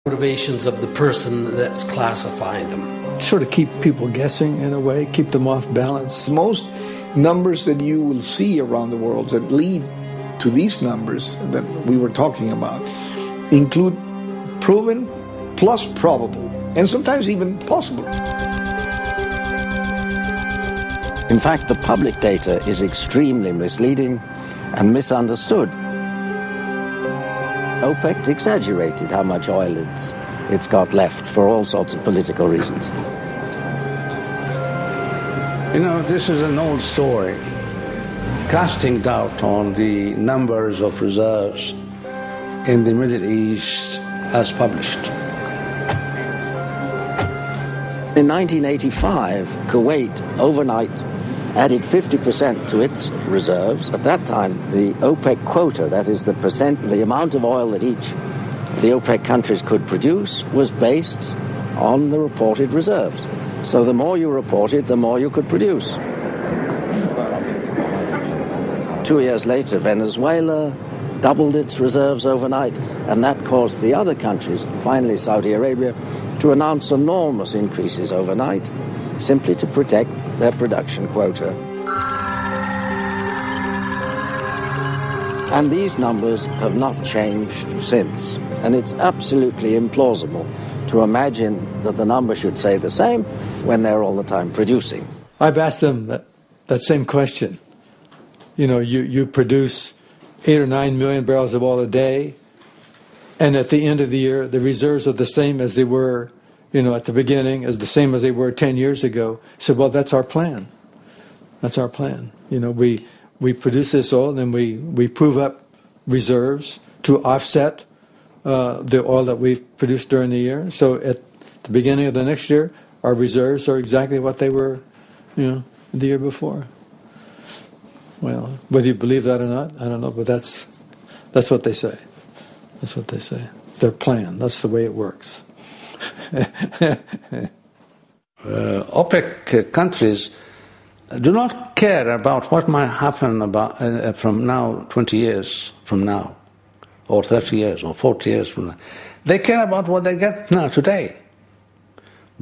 motivations of the person that's classifying them. Sort of keep people guessing in a way, keep them off balance. Most numbers that you will see around the world that lead to these numbers that we were talking about include proven plus probable, and sometimes even possible. In fact, the public data is extremely misleading and misunderstood. OPEC exaggerated how much oil it's got left for all sorts of political reasons. You know, this is an old story, casting doubt on the numbers of reserves in the Middle East as published. In 1985, Kuwait overnight added 50% to its reserves. At that time, the OPEC quota, that is the amount of oil that each the OPEC countries could produce, was based on the reported reserves. So the more you reported, the more you could produce. 2 years later, Venezuela doubled its reserves overnight, and that caused the other countries, finally Saudi Arabia, to announce enormous increases overnight, simply to protect their production quota. And these numbers have not changed since. And it's absolutely implausible to imagine that the number should say the same when they're all the time producing. I've asked them that same question. You know, you produce 8 or 9 million barrels of oil a day, and at the end of the year, the reserves are the same as they were, you know, at the beginning, as the same as they were 10 years ago. I said, well, that's our plan. That's our plan. You know, we produce this oil, and then we prove up reserves to offset the oil that we've produced during the year. So at the beginning of the next year, our reserves are exactly what they were, you know, the year before. Well, whether you believe that or not, I don't know, but that's what they say. That's what they say. Their plan. That's the way it works. OPEC countries do not care about what might happen about from now, 20 years from now, or 30 years, or 40 years from now. They care about what they get now, today.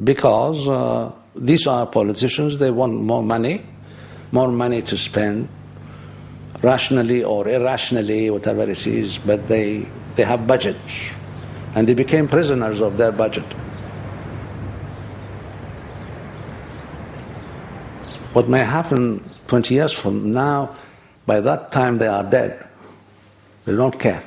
Because these are politicians, they want more money to spend, rationally or irrationally, whatever it is, but they have budgets, and they became prisoners of their budget. What may happen 20 years from now, by that time they are dead. They don't care.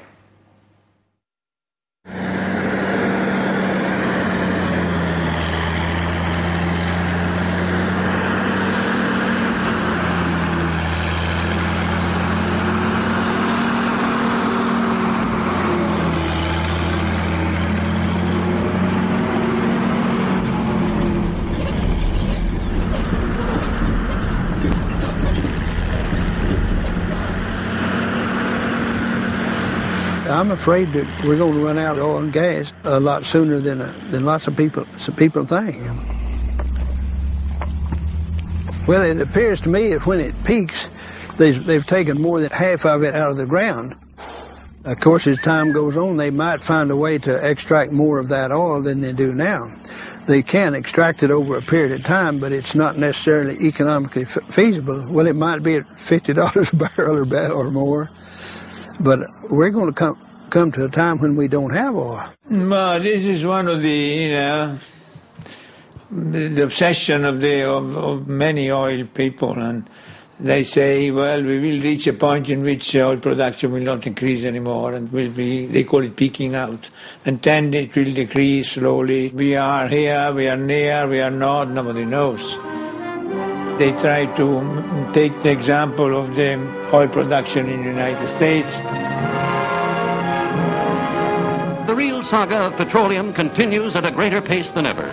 I'm afraid that we're going to run out of oil and gas a lot sooner than lots of people think. Well, it appears to me that when it peaks, they've taken more than half of it out of the ground. Of course, as time goes on, they might find a way to extract more of that oil than they do now. They can extract it over a period of time, but it's not necessarily economically feasible. Well, it might be at $50 a barrel or more, but we're going to come to a time when we don't have oil. Well, this is one of the obsession of many oil people, and they say, well, we will reach a point in which oil production will not increase anymore, and will be, they call it peaking out, and then it will decrease slowly. We are here, we are near, we are not, nobody knows. They try to take the example of the oil production in the United States. The real saga of petroleum continues at a greater pace than ever.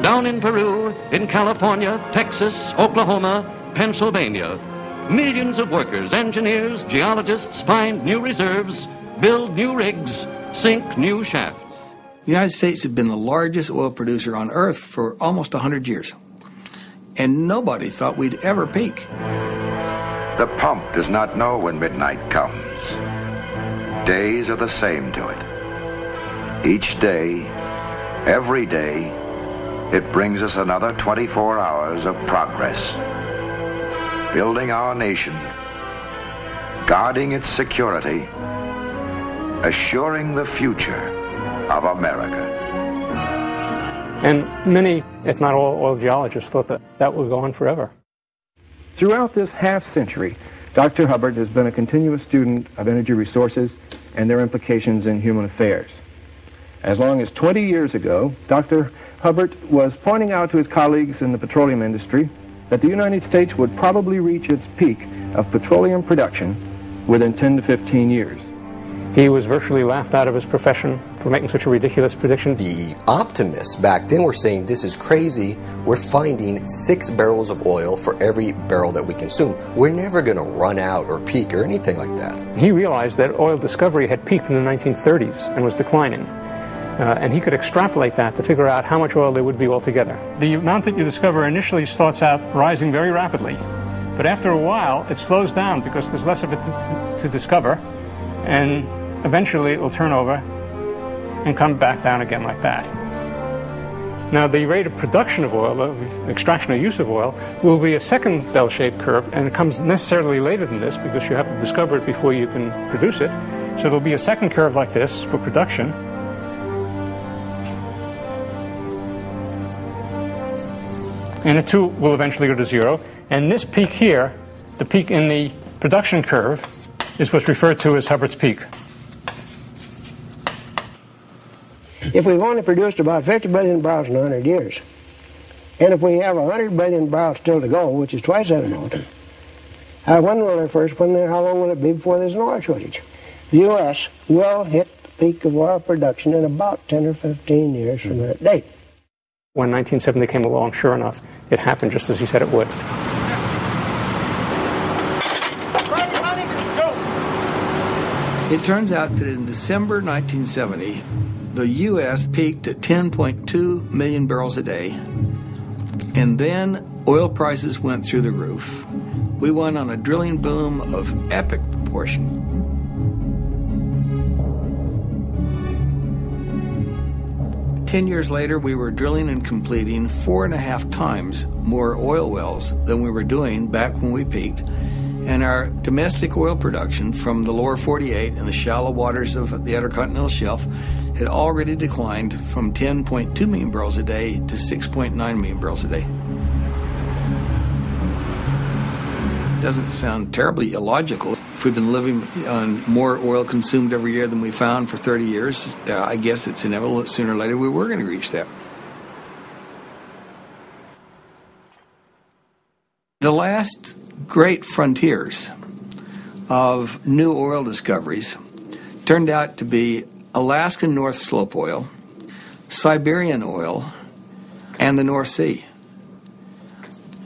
Down in Peru, in California, Texas, Oklahoma, Pennsylvania, millions of workers, engineers, geologists find new reserves, build new rigs, sink new shafts. The United States has been the largest oil producer on earth for almost 100 years. And nobody thought we'd ever peak. The pump does not know when midnight comes. Days are the same to it. Each day, every day, it brings us another 24 hours of progress, building our nation, guarding its security, assuring the future of America. And many, if not all, oil geologists thought that that would go on forever. Throughout this half-century, Dr. Hubbard has been a continuous student of energy resources and their implications in human affairs. As long as 20 years ago, Dr. Hubbard was pointing out to his colleagues in the petroleum industry that the United States would probably reach its peak of petroleum production within 10 to 15 years. He was virtually laughed out of his profession for making such a ridiculous prediction. The optimists back then were saying, this is crazy. We're finding 6 barrels of oil for every barrel that we consume. We're never going to run out or peak or anything like that. He realized that oil discovery had peaked in the 1930s and was declining. And he could extrapolate that to figure out how much oil there would be altogether. The amount that you discover initially starts out rising very rapidly. But after a while, it slows down because there's less of it to discover. And eventually it will turn over and come back down again like that. Now the rate of production of oil, of extraction or use of oil, will be a second bell-shaped curve, and it comes necessarily later than this because you have to discover it before you can produce it. So there'll be a second curve like this for production. And it too will eventually go to zero. And this peak here, the peak in the production curve, is what's referred to as Hubbard's peak. If we've only produced about 50 billion barrels in 100 years, and if we have 100 billion barrels still to go, which is twice that amount, how long will it be before there's an oil shortage? The U.S. will hit the peak of oil production in about 10 or 15 years from that date. When 1970 came along, sure enough, it happened just as he said it would. It turns out that in December 1970, the U.S. peaked at 10.2 million barrels a day, and then oil prices went through the roof. We went on a drilling boom of epic proportion. Ten years later, we were drilling and completing 4.5 times more oil wells than we were doing back when we peaked. And our domestic oil production from the lower 48 and the shallow waters of the Outer Continental Shelf had already declined from 10.2 million barrels a day to 6.9 million barrels a day. Doesn't sound terribly illogical. If we've been living on more oil consumed every year than we found for 30 years, I guess it's inevitable that sooner or later we were going to reach that. The last great frontiers of new oil discoveries turned out to be Alaskan North Slope oil, Siberian oil, and the North Sea.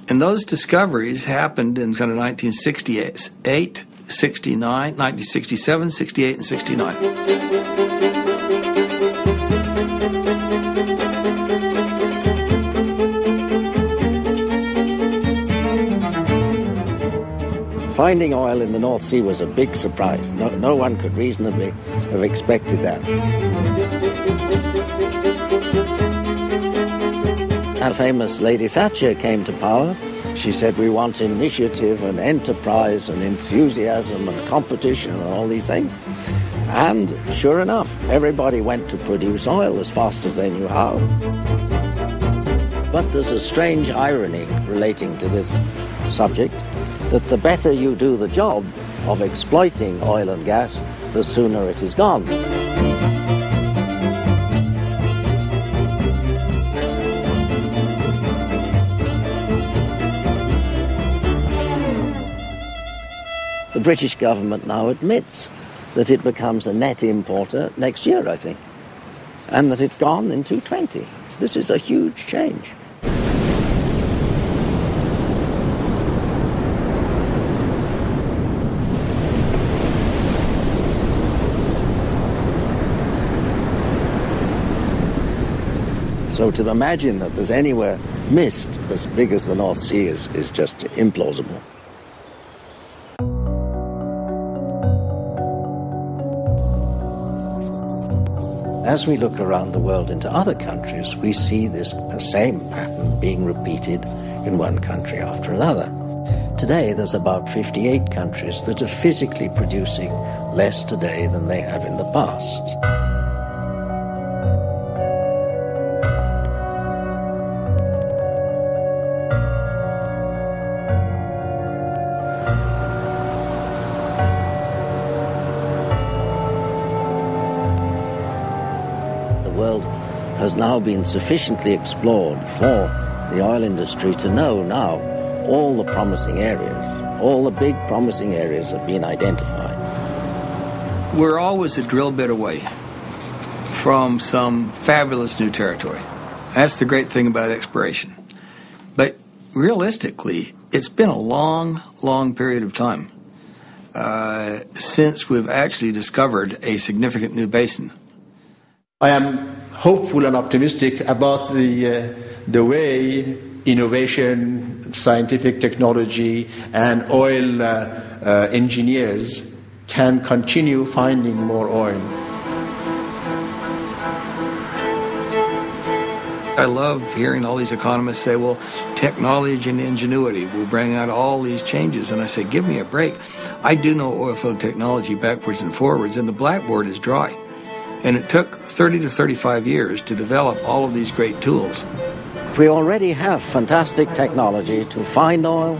And those discoveries happened in kind of 1968, 69, 1967, 68, and 69. Finding oil in the North Sea was a big surprise. No one could reasonably have expected that. Our famous Lady Thatcher came to power. She said, we want initiative and enterprise and enthusiasm and competition and all these things. And sure enough, everybody went to produce oil as fast as they knew how. But there's a strange irony relating to this subject, that the better you do the job of exploiting oil and gas, the sooner it is gone. The British government now admits that it becomes a net importer next year, I think, and that it's gone in 2020. This is a huge change. So to imagine that there's anywhere mist as big as the North Sea is just implausible. as we look around the world into other countries, we see this same pattern being repeated in one country after another. Today, there's about 58 countries that are physically producing less today than they have in the past. The world has now been sufficiently explored for the oil industry to know now all the promising areas, all the big promising areas have been identified. We're always a drill bit away from some fabulous new territory. That's the great thing about exploration. But realistically, it's been a long, long period of time since we've actually discovered a significant new basin. I am hopeful and optimistic about the way innovation, scientific technology, and oil engineers can continue finding more oil. I love hearing all these economists say, well, technology and ingenuity will bring out all these changes. And I say, give me a break. I do know oilfield technology backwards and forwards, and the blackboard is dry. And it took 30 to 35 years to develop all of these great tools. We already have fantastic technology to find oil.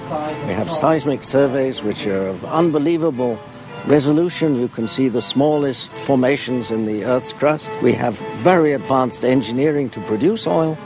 We have seismic surveys which are of unbelievable resolution. You can see the smallest formations in the Earth's crust. We have very advanced engineering to produce oil.